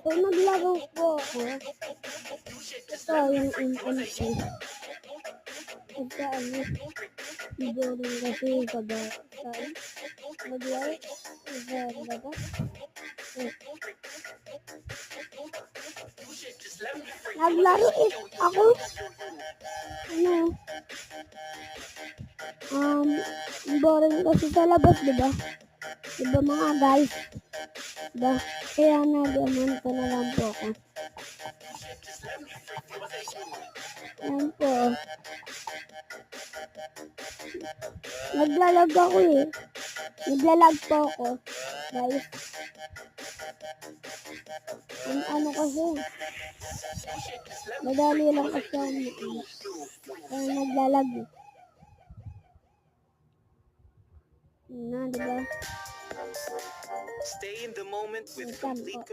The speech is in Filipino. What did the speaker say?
Pag naglaro po ako, ito yung MMC. Pagka ano, boring kasi sa saan? Naglaro, sa labas. Naglaro ako, boring kasi sa labas, diba? Diba mga guys? Diba? Kaya nag-amanto na lang po ako. Ayan po. Naglalag ako eh. Naglalag po ako. Guys. Ano kasi. Madali lang kasi ako. Kaya naglalag eh. Na, diba? Stay in the moment with complete